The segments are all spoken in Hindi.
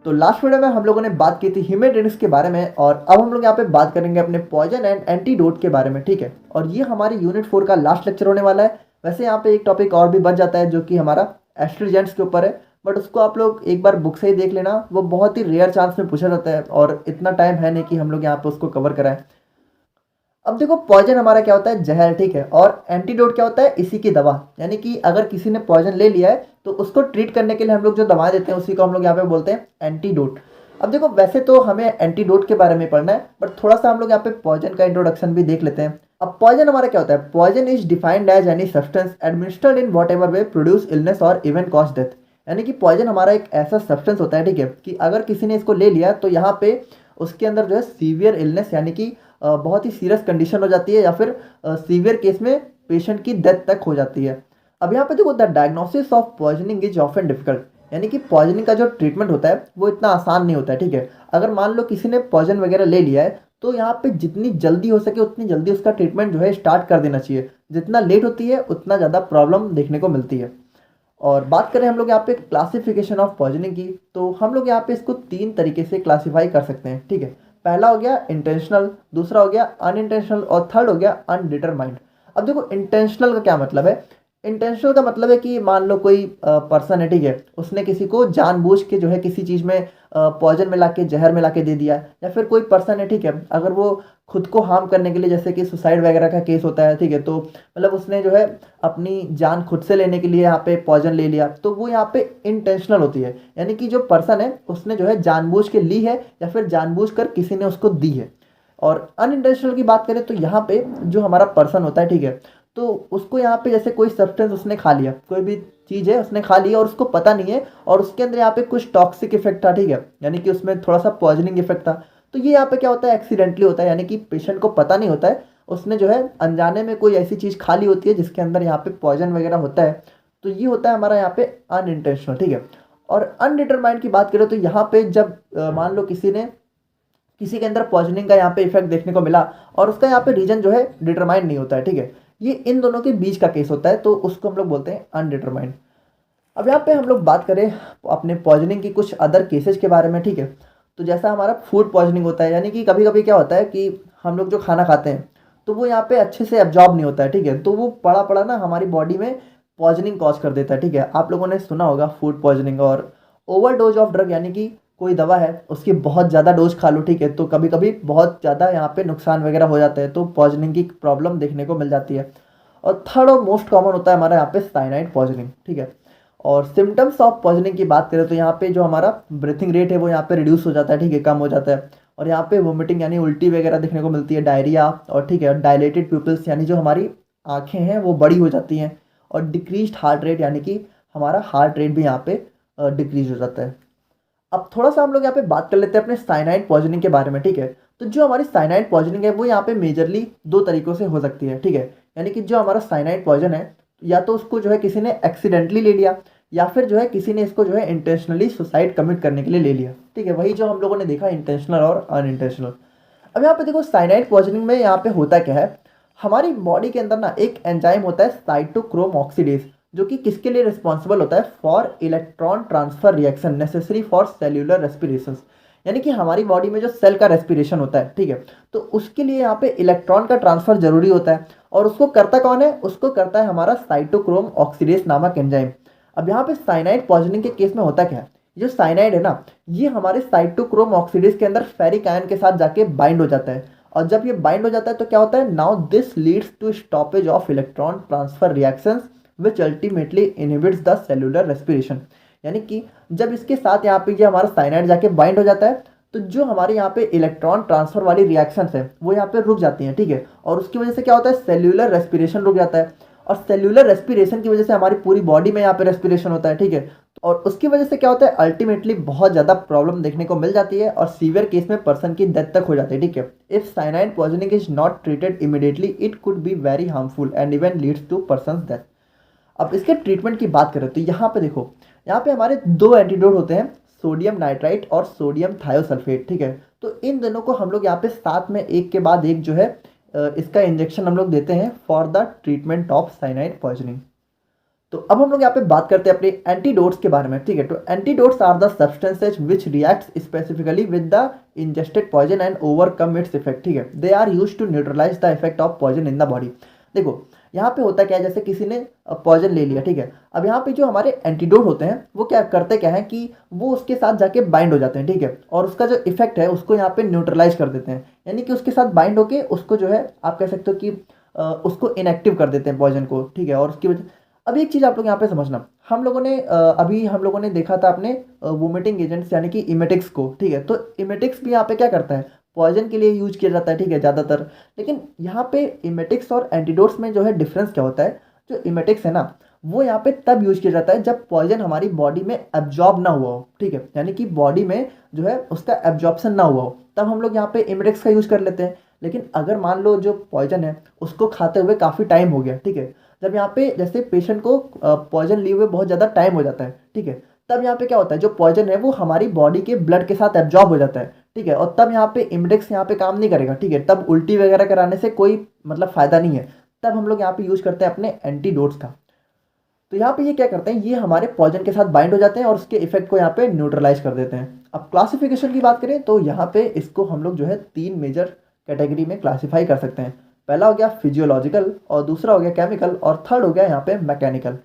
तो लास्ट वीडियो में हम लोगों ने बात की थी हीमेड्रिनिक्स के बारे में और अब हम लोग यहाँ पे बात करेंगे अपने पॉइजन एंड एंटीडोट के बारे में, ठीक है। और ये हमारे यूनिट 4 का लास्ट लेक्चर होने वाला है। वैसे यहाँ पे एक टॉपिक और भी बच जाता है जो कि हमारा एस्ट्रोजेंट्स के ऊपर है, बट उसको आप लोग एक बार बुक से ही देख लेना, वो बहुत ही रेयर चांस में पूछा जाता है और इतना टाइम है नहीं कि हम लोग यहाँ पे उसको कवर कराएं। अब देखो, पॉइजन हमारा क्या होता है, जहर, ठीक है। और एंटीडोट क्या होता है, इसी की दवा। यानी कि अगर किसी ने पॉइजन ले लिया है तो उसको ट्रीट करने के लिए हम लोग जो दवाएं देते हैं उसी को हम लोग यहाँ पे बोलते हैं एंटीडोट। अब देखो, वैसे तो हमें एंटीडोट के बारे में पढ़ना है, बट थोड़ा सा हम लोग यहाँ पे पॉइजन का इंट्रोडक्शन भी देख लेते हैं। अब पॉइजन हमारा क्या होता है, poison is defined as any substance administered in whatever way produce illness or even cause death. यानी कि पॉइजन हमारा एक ऐसा सब्सटेंस होता है, ठीक है, कि अगर किसी ने इसको ले लिया तो यहाँ पे उसके अंदर जो है सीवियर इलनेस यानी कि बहुत ही सीरियस कंडीशन हो जाती है, या फिर सीवियर केस में पेशेंट की डेथ तक हो जाती है। अब यहाँ पे देखो, the diagnosis of poisoning is often difficult. यानी कि पॉइजनिंग का जो ट्रीटमेंट होता है वो इतना आसान नहीं होता है, ठीक है। अगर मान लो किसी ने पॉइजन वगैरह ले लिया है तो यहाँ पे जितनी जल्दी हो सके उतनी जल्दी उसका ट्रीटमेंट जो है स्टार्ट कर देना चाहिए। जितना लेट होती है उतना ज़्यादा प्रॉब्लम देखने को मिलती है। और बात करें हम लोग यहाँ पे क्लासिफिकेशन ऑफ पॉइजनिंग की, तो हम लोग यहाँ पे इसको 3 तरीके से क्लासीफाई कर सकते हैं, ठीक है। पहला हो गया इंटेंशनल, दूसरा हो गया अनइंटेंशनल और थर्ड हो गया अनडिटरमाइंड। अब देखो, इंटेंशनल का क्या मतलब है। इंटेंशनल का मतलब है कि मान लो कोई पर्सन है, ठीक है, उसने किसी को जानबूझ के जो है किसी चीज़ में पॉइजन मिला के, जहर मिला के दे दिया। या फिर कोई पर्सन है, ठीक है, अगर वो खुद को हार्म करने के लिए, जैसे कि सुसाइड वगैरह का केस होता है, ठीक है, तो मतलब उसने जो है अपनी जान खुद से लेने के लिए यहाँ पे पॉइजन ले लिया, तो वो यहाँ पे इंटेंशनल होती है। यानी कि जो पर्सन है उसने जो है जानबूझ के ली है या फिर जानबूझ कर किसी ने उसको दी है। और अनइंटेंशनल की बात करें तो यहाँ पे जो हमारा पर्सन होता है, ठीक है, तो उसको यहाँ पे जैसे कोई सब्सटेंस उसने खा लिया, कोई भी चीज़ है उसने खा लिया और उसको पता नहीं है, और उसके अंदर यहाँ पे कुछ टॉक्सिक इफेक्ट था, ठीक है, यानी कि उसमें थोड़ा सा पॉइजनिंग इफेक्ट था। तो ये यहाँ पे क्या होता है, एक्सीडेंटली होता है, यानी कि पेशेंट को पता नहीं होता है, उसने जो है अनजाने में कोई ऐसी चीज़ खा ली होती है जिसके अंदर यहाँ पे पॉइजन वगैरह होता है। तो ये होता है हमारा यहाँ पे अनइंटेंशनल, ठीक है। और अनडिटरमाइंड की बात करें तो यहाँ पे जब मान लो किसी के अंदर पॉइजनिंग का यहाँ पे इफेक्ट देखने को मिला और उसका यहाँ पे रीजन जो है डिटरमाइंड नहीं होता है, ठीक है, ये इन दोनों के बीच का केस होता है, तो उसको हम लोग बोलते हैं अनडिटरमाइंड। अब यहाँ पे हम लोग बात करें अपने पॉइजनिंग की कुछ अदर केसेस के बारे में, ठीक है। तो जैसा हमारा फूड पॉइजनिंग होता है, यानी कि कभी कभी क्या होता है कि हम लोग जो खाना खाते हैं तो वो यहाँ पे अच्छे से एब्जॉर्ब नहीं होता है, ठीक है, तो वो पड़ा पड़ा ना हमारी बॉडी में पॉइजनिंग कॉज कर देता है, ठीक है। आप लोगों ने सुना होगा फूड पॉइजनिंग। और ओवरडोज ऑफ ड्रग, यानी कि कोई दवा है उसकी बहुत ज़्यादा डोज खा लो, ठीक है, तो कभी कभी बहुत ज़्यादा यहाँ पे नुकसान वगैरह हो जाता है, तो पॉइजनिंग की प्रॉब्लम देखने को मिल जाती है। और थर्ड और मोस्ट कॉमन होता है हमारा यहाँ पे साइनाइड पॉइजनिंग, ठीक है। और सिम्टम्स ऑफ पॉइजनिंग की बात करें तो यहाँ पे जो हमारा ब्रीथिंग रेट है वो यहाँ पे रिड्यूस हो जाता है, ठीक है, कम हो जाता है। और यहाँ पे वोमिटिंग यानी उल्टी वगैरह देखने को मिलती है, डायरिया, और ठीक है, डायलेटेड प्यूपिल्स यानी जो हमारी आँखें हैं वो बड़ी हो जाती हैं। और डिक्रीज्ड हार्ट रेट, यानी कि हमारा हार्ट रेट भी यहाँ पे डिक्रीज हो जाता है। अब थोड़ा सा हम लोग यहाँ पे बात कर लेते हैं अपने साइनाइड पॉइजनिंग के बारे में, ठीक है। तो जो हमारी साइनाइड पॉइजनिंग है वो यहाँ पे मेजरली 2 तरीकों से हो सकती है, ठीक है। यानी कि जो हमारा साइनाइड पॉइजन है, या तो उसको जो है किसी ने एक्सीडेंटली ले लिया, या फिर जो है किसी ने इसको जो है इंटेंशनली सुसाइड कमिट करने के लिए ले लिया, ठीक है। वही जो हम लोगों ने देखा, इंटेंशनल और अनइंटेंशनल। अब यहाँ पे देखो, साइनाइड पॉइजनिंग में यहाँ पे होता क्या है, हमारी बॉडी के अंदर ना एक एंजाइम होता है साइटोक्रोम ऑक्सीडेज, जो कि किसके लिए रिस्पॉन्सिबल होता है, for electron transfer reaction necessary for cellular respiration. यानी कि हमारी बॉडी में जो सेल का रेस्पिरेशन होता है, ठीक है, तो उसके लिए यहाँ पे इलेक्ट्रॉन का ट्रांसफर जरूरी होता है। और उसको करता कौन है, उसको करता है हमारा साइटोक्रोम ऑक्सीडेज नामक एंजाइम। अब यहाँ पे साइनाइड पॉइजनिंग के केस में होता क्या है, जो साइनाइड है ना, ये हमारे साइटोक्रोम ऑक्सीडेज के अंदर फेरिक आयन के साथ जाके बाइंड हो जाता है। और जब ये बाइंड हो जाता है तो क्या होता है, now this leads to stoppage of electron transfer reactions which ultimately inhibits the cellular respiration. यानी कि जब इसके साथ यहाँ पे ये हमारा साइनाइड जाके बाइंड हो जाता है तो जो हमारे यहाँ पे इलेक्ट्रॉन ट्रांसफर वाली रिएक्शंस है वो यहाँ पे रुक जाती हैं, ठीक है। और उसकी वजह से क्या होता है, सेल्यूलर रेस्पिरेशन रुक जाता है। और सेल्यूलर रेस्पिरेशन की वजह से हमारी पूरी बॉडी में यहाँ पे रेस्पिरेशन होता है, ठीक है। और उसकी वजह से क्या होता है, अल्टीमेटली बहुत ज़्यादा प्रॉब्लम देखने को मिल जाती है और सीवियर केस में पर्सन की डेथ तक हो जाती है, ठीक है। If cyanide poisoning is not treated immediately it could be very harmful and even leads to person death. अब इसके ट्रीटमेंट की बात करें तो यहाँ पे देखो, यहाँ पे हमारे 2 एंटीडोट होते हैं, सोडियम नाइट्राइट और सोडियम थायोसल्फेट, ठीक है। तो इन दोनों को हम लोग यहाँ पे साथ में एक के बाद एक जो है इसका इंजेक्शन हम लोग देते हैं for the treatment of cyanide poisoning. तो अब हम लोग यहाँ पे बात करते हैं अपने एंटीडोट्स के बारे में, ठीक है। तो antidotes are the substances which reacts specifically with the ingested poison and overcome its effect, ठीक है। They are used to neutralize the effect of poison in the body. देखो यहाँ पे होता क्या है, जैसे किसी ने पॉइजन ले लिया, ठीक है। अब यहाँ पे जो हमारे एंटीडोट होते हैं वो क्या करते क्या है कि वो उसके साथ जाके बाइंड हो जाते हैं, ठीक है, और उसका जो इफेक्ट है उसको यहाँ पे न्यूट्रलाइज कर देते हैं, यानी कि उसके साथ बाइंड होके उसको जो है आप कह सकते हो कि उसको इनएक्टिव कर देते हैं पॉइजन को, ठीक है। और उसकी वजह अब एक चीज़ आप लोग यहाँ पे समझना, अभी हम लोगों ने देखा था अपने वोमिटिंग एजेंट्स यानी कि इमेटिक्स को, ठीक है। तो इमेटिक्स भी यहाँ पे क्या करता है, पॉइजन के लिए यूज किया जाता है, ठीक है, ज़्यादातर। लेकिन यहाँ पे इमेटिक्स और एंटीडोट्स में जो है डिफरेंस क्या होता है, जो इमेटिक्स है ना वो यहाँ पे तब यूज किया जाता है जब पॉइजन हमारी बॉडी में एब्जॉर्ब ना हुआ हो, ठीक है, यानी कि बॉडी में जो है उसका एब्जॉर्प्शन ना हुआ हो, तब हम लोग यहाँ पे इमेटिक्स का यूज कर लेते हैं। लेकिन अगर मान लो जो पॉइजन है उसको खाते हुए काफ़ी टाइम हो गया, ठीक है, जब यहाँ पे जैसे पेशेंट को पॉइजन लिए हुए बहुत ज़्यादा टाइम हो जाता है, ठीक है, तब यहाँ पे क्या होता है, जो पॉइजन है वो हमारी बॉडी के ब्लड के साथ एब्जॉर्ब हो जाता है, ठीक है, और तब यहाँ पे इमेटिक्स यहाँ पे काम नहीं करेगा, ठीक है। तब उल्टी वगैरह कराने से कोई मतलब फ़ायदा नहीं है, तब हम लोग यहाँ पे यूज़ करते हैं अपने एंटीडोट्स का। तो यहाँ पे ये क्या करते हैं, ये हमारे पॉइजन के साथ बाइंड हो जाते हैं और उसके इफेक्ट को यहाँ पे न्यूट्रलाइज कर देते हैं। अब क्लासिफिकेशन की बात करें तो यहाँ पे इसको हम लोग जो है 3 मेजर कैटेगरी में क्लासीफाई कर सकते हैं। पहला हो गया फिजियोलॉजिकल, और दूसरा हो गया केमिकल, और थर्ड हो गया यहाँ पे मैकेनिकल।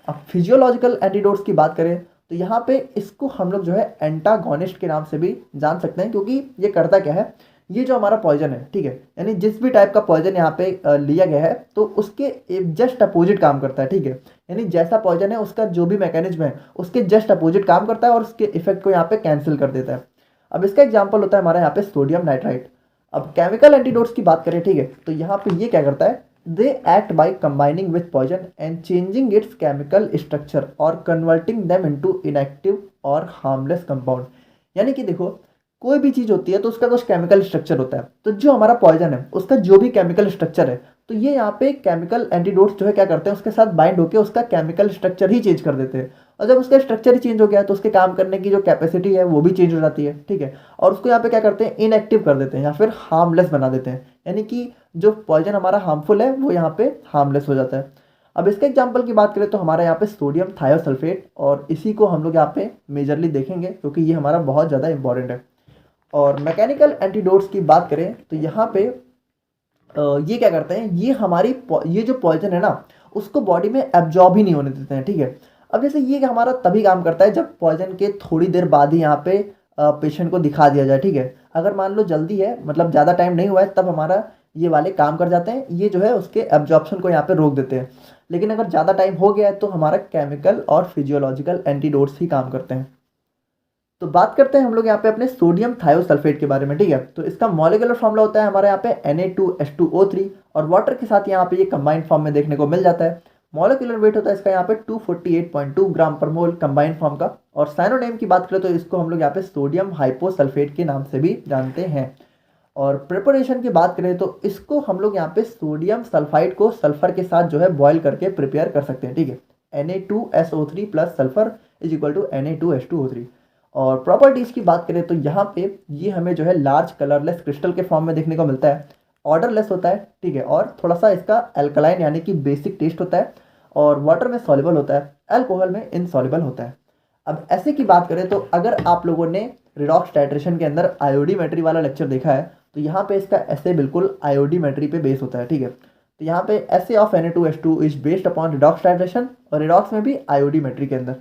अब फिजियोलॉजिकल एंटीडोट्स की बात करें तो यहाँ पे इसको हम लोग जो है एंटागोनिस्ट के नाम से भी जान सकते हैं, क्योंकि ये करता क्या है, ये जो हमारा पॉइजन है, ठीक है, यानी जिस भी टाइप का पॉइजन यहाँ पे लिया गया है तो उसके जस्ट अपोजिट काम करता है, ठीक है, यानी जैसा पॉइजन है उसका जो भी मैकेनिज्म है उसके जस्ट अपोजिट काम करता है और उसके इफेक्ट को यहाँ पे कैंसिल कर देता है। अब इसका एग्जाम्पल होता है हमारा यहाँ पे सोडियम नाइट्राइट। अब केमिकल एंटीडोट्स की बात करें, ठीक है, तो यहाँ पे ये क्या करता है, they act by combining with poison and changing its chemical structure और कन्वर्टिंग देम इनटू इनएक्टिव और हार्मलेस कंपाउंड। यानी कि देखो कोई भी चीज़ होती है तो उसका कुछ केमिकल स्ट्रक्चर होता है, तो जो हमारा पॉइजन है उसका जो भी केमिकल स्ट्रक्चर है, तो ये यहाँ पे केमिकल एंटीडोट्स जो है क्या करते हैं, उसके साथ बाइंड होकर उसका केमिकल स्ट्रक्चर ही चेंज कर देते हैं। और जब उसका स्ट्रक्चर ही चेंज हो गया तो उसके काम करने की जो कैपेसिटी है वो भी चेंज हो जाती है, ठीक है, और उसको यहाँ पे क्या करते हैं, इनएक्टिव कर देते हैं या फिर हार्मलेस बना देते हैं, यानी कि जो पॉइजन हमारा हार्मफुल है वो यहाँ पे हार्मलेस हो जाता है। अब इसके एग्जाम्पल की बात करें तो हमारा यहाँ पे सोडियम थायोसल्फेट, और इसी को हम लोग यहाँ पे मेजरली देखेंगे क्योंकि ये हमारा बहुत ज़्यादा इंपॉर्टेंट है। और मैकेनिकल एंटीडोट्स की बात करें तो यहाँ पे ये क्या करते हैं, ये जो पॉइजन है ना उसको बॉडी में एब्जॉर्ब ही नहीं होने देते हैं, ठीक है। अब जैसे ये हमारा तभी काम करता है जब पॉइजन के थोड़ी देर बाद ही यहाँ पे पेशेंट को दिखा दिया जाए, ठीक है। अगर मान लो जल्दी है, मतलब ज़्यादा टाइम नहीं हुआ है, तब हमारा ये वाले काम कर जाते हैं, ये जो है उसके एब्जॉर्प्शन को यहाँ पे रोक देते हैं। लेकिन अगर ज़्यादा टाइम हो गया है तो हमारा केमिकल और फिजियोलॉजिकल एंटीडोट्स ही काम करते हैं। तो बात करते हैं हम लोग यहाँ पे अपने सोडियम थायोसल्फेट के बारे में, ठीक है। तो इसका मॉलिक्यूलर फॉर्मूला होता है हमारे यहाँ पे Na2H2O3, और वाटर के साथ यहाँ पे ये कंबाइंड फॉर्म में देखने को मिल जाता है। मॉलिक्यूलर वेट होता है इसका यहाँ पे 248.2 ग्राम पर मोल कंबाइंड फॉर्म का। और साइनोनेम की बात करें तो इसको हम लोग यहाँ पे सोडियम हाइपोसल्फेट के नाम से भी जानते हैं। और प्रिपरेशन की बात करें तो इसको हम लोग यहाँ पे सोडियम सल्फाइड को सल्फर के साथ जो है बॉयल करके प्रिपेयर कर सकते हैं, ठीक है। Na2SO3 plus sulphur is equal to Na2H2O3। और प्रॉपर्टीज़ की बात करें तो यहाँ पे ये हमें जो है लार्ज कलरलेस क्रिस्टल के फॉर्म में देखने को मिलता है, ऑर्डरलेस होता है, ठीक है, और थोड़ा सा इसका अल्कलाइन यानी कि बेसिक टेस्ट होता है, और वाटर में सॉल्युबल होता है, अल्कोहल में इनसॉल्युबल होता है। अब ऐसे की बात करें तो अगर आप लोगों ने रिडॉक्स टाइट्रेशन के अंदर आयोडीमेट्री वाला लेक्चर देखा है तो यहाँ पे इसका ऐसे बिल्कुल आयोडीमेट्री पे बेस होता है, ठीक है। तो यहाँ पे ऐसे of Na2H2 is based upon redox titration, और रिडॉक्स में भी आयोडीमेट्री के अंदर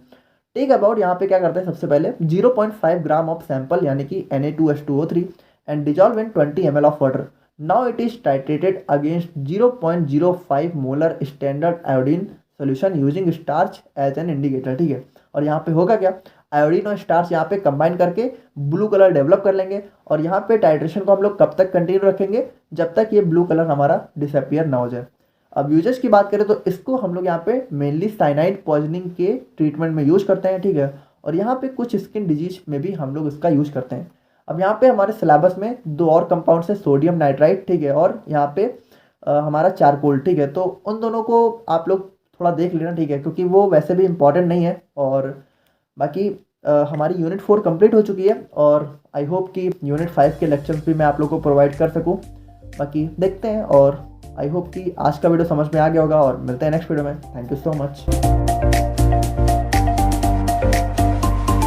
टेक अबाउट यहाँ पे क्या करते हैं, सबसे पहले 0.5 ग्राम ऑफ सैंपल यानी कि Na2H2O3 and dissolve in 20 ml of water. Now it is titrated against 0.05 molar standard iodine solution using starch as an indicator, ठीक है। और यहाँ पे होगा क्या, आयोडीन और स्टार्च यहाँ पे कंबाइन करके ब्लू कलर डेवलप कर लेंगे, और यहाँ पे टाइट्रेशन को हम लोग कब तक कंटिन्यू रखेंगे, जब तक ये ब्लू कलर हमारा डिसअपियर ना हो जाए। अब यूजेस की बात करें तो इसको हम लोग यहाँ पे मेनली साइनाइड पॉइजनिंग के ट्रीटमेंट में यूज करते हैं, ठीक है। और यहाँ पे कुछ स्किन डिजीज में भी हम लोग इसका यूज करते हैं। अब यहाँ पे हमारे सिलेबस में 2 और कंपाउंड्स है, सोडियम नाइट्राइट, ठीक है, और यहाँ पे हमारा चारकोल, ठीक है। तो उन दोनों को आप लोग थोड़ा देख लेना, ठीक है, क्योंकि वो वैसे भी इंपॉर्टेंट नहीं है। और बाकी हमारी यूनिट 4 कंप्लीट हो चुकी है, और आई होप कि यूनिट 5 के लेक्चर्स भी मैं आप लोग को प्रोवाइड कर सकूँ। बाकी देखते हैं, और आई होप कि आज का वीडियो समझ में आ गया होगा, और मिलते हैं नेक्स्ट वीडियो में। Thank you so much.